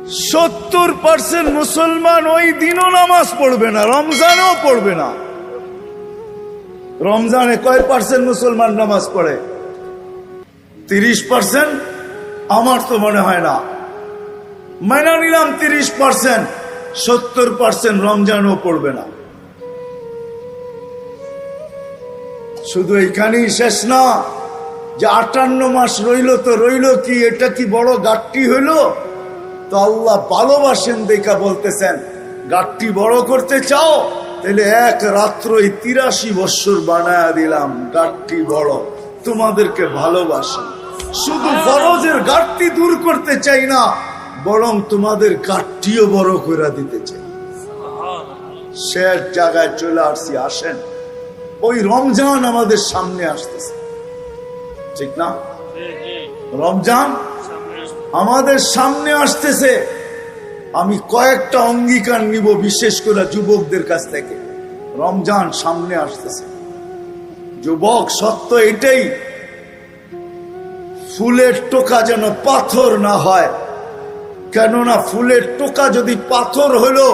70% মুসলমান ওই দিনও নামাজ পড়বে না, রমজানও পড়বে না। রমজানে কয় পার্সেন্ট মুসলমান নামাজ পড়ে? 30%? আমার তো মনে হয় না। মাইনা নিলাম 30%, 70% রমজানও পড়বে না। শুধু এইখানেই শেষ না, যে 58 মাস রইল তো রইল কি, এটা কি বড় গাট্টি হইল? তো আল্লাহ ভালোবাসেন দেখা বলতেছেন, গাট্টি বড় করতে চাও তাহলে এক রাত্রই 83 বছর বানায়া দিলাম, গাট্টি বড়, তোমাদেরকে ভালোবাসি। শুধু ফরজের গাট্টি দূর করতে চাই না, বরং তোমাদের গাট্টিও বড় করে দিতে চাই। শেষ জায়গায় চলে আসছি। আসেন, ওই রমজান আমাদের সামনে আসতেছে, ঠিক না? রমজান আমাদের সামনে আসতেছে। আমি কয়েকটা অঙ্গীকার নিব, বিশেষ করে যুবকদের কাছ থেকে। রমজান সামনে আসতেছে। যুবক, সত্য এটাই, ফুলের টোকা যেন পাথর না হয়। কেননা ফুলের টোকা যদি পাথর হলো,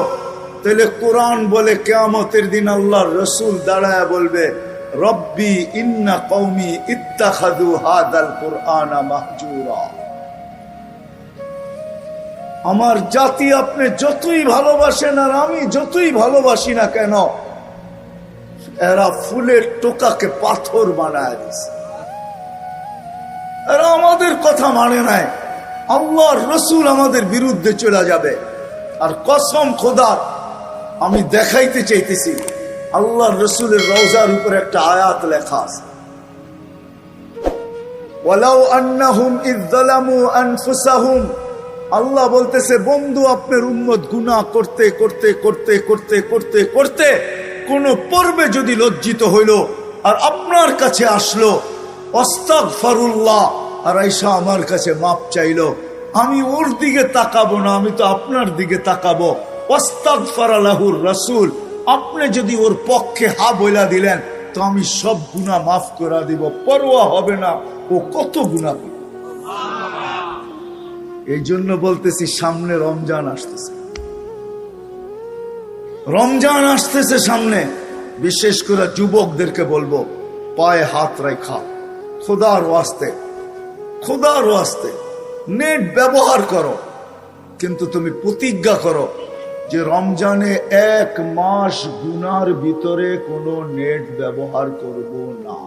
তাহলে কোরআন বলে কিয়ামতের দিন আল্লাহর রাসূল দাঁড়ায় বলবে, রব্বি ইন্না কওমি ইত্তাখাযু হাযাল কুরআনা মাহজুরা। আমার জাতি আপনি যতই ভালোবাসেন আর আমি যতই ভালোবাসি না কেন, এরা ফুলের টোকাকে পাথর বানায় দিছে। এরা আমাদের কথা মানে নাই। আল্লাহর রাসূল আমাদের বিরুদ্ধে চলে যাবে। আর কসম খোদার, আমি দেখাইতে চাইতেছি, আল্লাহর রাসূলের রওজার উপরে একটা আয়াত লেখা আছে, ওয়ালাউ আন্নাহুম ইয যালামু আনফুসাহুম। আল্লাহ বলতেছে, বন্ধু, আপনার উম্মত গুনাহ করতে করতে করতে করতে করতে করতে কোন পর্বে যদি লজ্জিত হইল আর আপনার কাছে আসলো, আস্তাগফিরুল্লাহ, আর আয়েশা আমার কাছে মাপ চাইলো, আমি ওর দিকে তাকাবো না, আমি তো আপনার দিকে তাকাবো। আস্তাগফারা লাহুর রাসূল, আপনি যদি ওর পক্ষে হা বইলা দিলেন তো আমি সব গুনাহ মাফ করে দিব, পরোয়া হবে না ও কত গুনাহ করে। এই জন্য বলতেছি, সামনে রমজান আসতেছে। রমজান আসতেছে সামনে। বিশেষ করে যুবকদেরকে বলবো, পায়ে হাত রাখা, খোদার ওয়াস্তে, খোদার ওয়াস্তে নেট ব্যবহার করো, কিন্তু তুমি প্রতিজ্ঞা করো যে রমজানে 1 মাস গুনার ভিতরে কোনো নেট ব্যবহার করব না।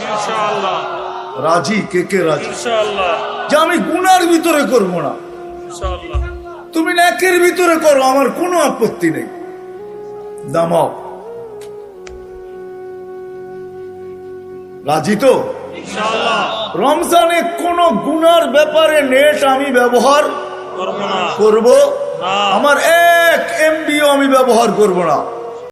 ইনশাআল্লাহ। রাজি? কে কে রাজি? ইনশাআল্লাহ। যে আমি গুনার ভিতরে করব না। ইনশাআল্লাহ। তুমি নেকের ভিতরে করো, আমার কোনো আপত্তি নেই। দামাও। রাজি তো? ইনশাআল্লাহ। রমজানে কোন গুনার ব্যাপারে নেট আমি ব্যবহার করব না। আমার 1 MB আমি ব্যবহার করব না।